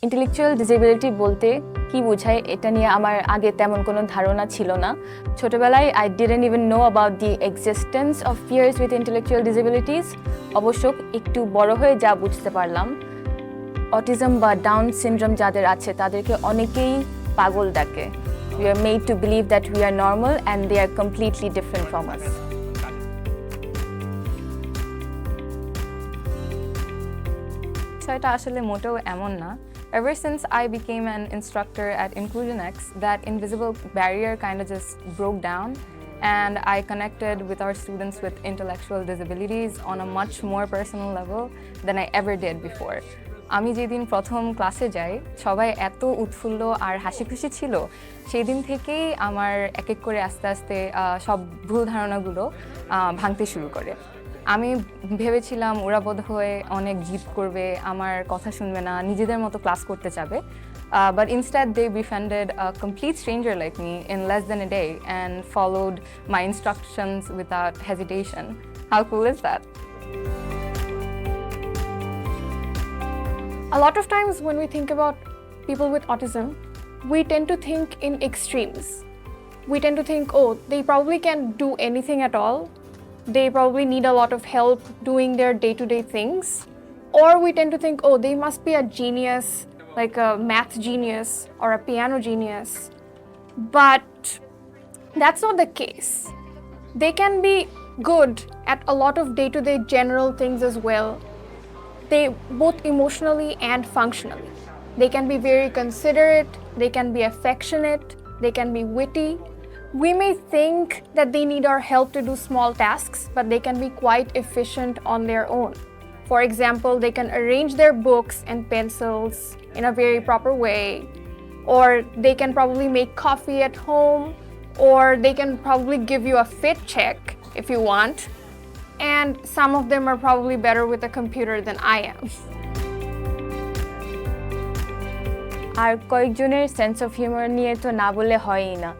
Intellectual disability বলতে কি বোঝায় এটা নিয়ে আমার আগে তেমন কোনো ধারণা ছিল না। ছোটবেলায় I didn't even know about the existence of peers with intellectual disabilities. অবশ্য একটু বড় হয়ে যা বুঝতে পারলাম, অটিজম বা ডাউন সিনড্রোম যাদের আছে তাদেরকে অনেকেই পাগল ডাকে। We are made to believe that we are normal and they are completely different from us. বিষয়টা আসলে মোটেও এমন না। Ever since I became an instructor at InclusionX, that invisible barrier kind of just broke down, and I connected with our students with intellectual disabilities on a much more personal level than I ever did before. আমি যেদিন প্রথম ক্লাসে যাই সবাই এত উৎফুল্ল আর হাসি খুশি ছিল, সেই দিন থেকেই আমার এক এক করে আস্তে আস্তে সব ভুল ধারণাগুলো ভাঙতে শুরু করে। আমি ভেবেছিলাম ওরা বোধহয় অনেক জিদ করবে, আমার কথা শুনবে না, নিজেদের মতো ক্লাস করতে চাবে। But instead they befriended a complete stranger like me in less than a day and followed my instructions without hesitation. How cool is that? A lot of times when we think about people with autism, we tend to think in extremes. We tend to think, oh, they probably can't do anything at all. They probably need a lot of help doing their day-to-day things. Or we tend to think, oh, they must be a genius, like a math genius or a piano genius. But that's not the case. They can be good at a lot of day-to-day general things as well. They both emotionally and functionally. They can be very considerate, they can be affectionate, they can be witty. We may think that they need our help to do small tasks, but they can be quite efficient on their own. For example, they can arrange their books and pencils in a very proper way, or they can probably make coffee at home, or they can probably give you a fit check if you want. And some of them are probably better with a computer than I am. আর কয়েকজনের sense of humour নিয়ে তো না বললে হয়ই না।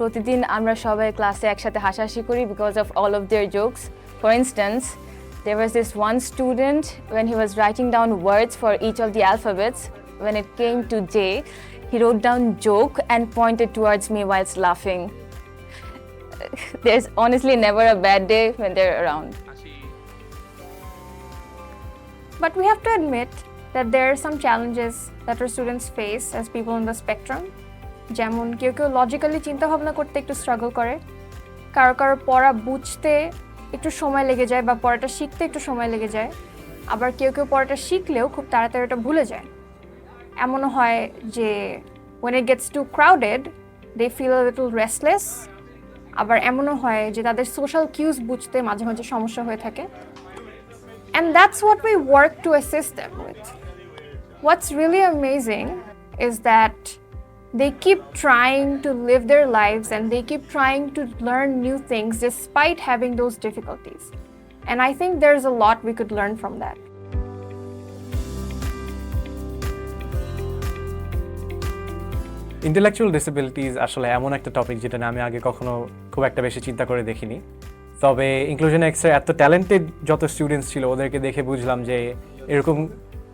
প্রতিদিন আমরা সবাই ক্লাসে একসাথে হাসাহাসি করি because of all of their jokes. For instance, there was this one student when he was writing down words for each of the alphabets, when it came to J, he wrote down joke and pointed towards me whilst laughing. There's honestly never a bad day when they're around. But we have to admit that there are some challenges that our students face as people on the spectrum. যেমন কেউ কেউ logically চিন্তা ভাবনা করতে একটু struggle করে, কারো কারো পড়া বুঝতে একটু সময় লেগে যায় বা পড়াটা শিখতে একটু সময় লেগে যায়, আবার কেউ কেউ পড়াটা শিখলেও খুব তাড়াতাড়ি ওটা ভুলে যায়। এমনও হয় যে when it gets too crowded they feel a little restless, আবার এমনও হয় যে তাদের সোশ্যাল কিউজ বুঝতে মাঝে মাঝে সমস্যা হয়ে থাকে। And that's what we work to assist them with. What's really amazing is that they keep trying to live their lives and they keep trying to learn new things despite having those difficulties. And I think there's a lot we could learn from that. Intellectual disabilities আসলে এমন একটা topic যেটা আমি আগে কখনো খুব একটা বেশি চিন্তা করে দেখিনি। তবে ইনক্লুশন এক্সের এত ট্যালেন্টেড যত স্টুডেন্টস ছিল ওদেরকে দেখে বুঝলাম যে এরকম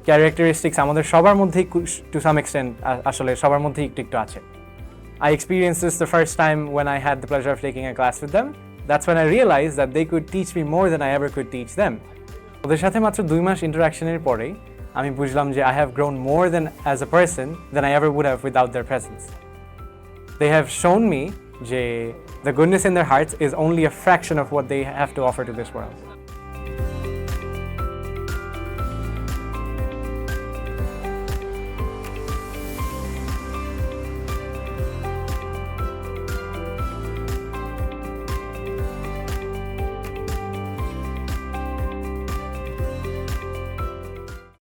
ক্যারেক্টারিস্টিক্স আমাদের সবার মধ্যেই টু সাম এক্সটেন্ট আসলে সবার মধ্যেই একটু একটু আছে। I experienced this the first time when I had the pleasure of taking a class with them. That's when I realized that they could teach me more than I ever could teach them. ওদের সাথে মাত্র 2 মাস ইন্টারাকশনের পরেই আমি বুঝলাম যে I have grown more than as a person than I ever would have without their presence. They have shown me যে the goodness in their hearts is only a fraction of what they have to offer to this world.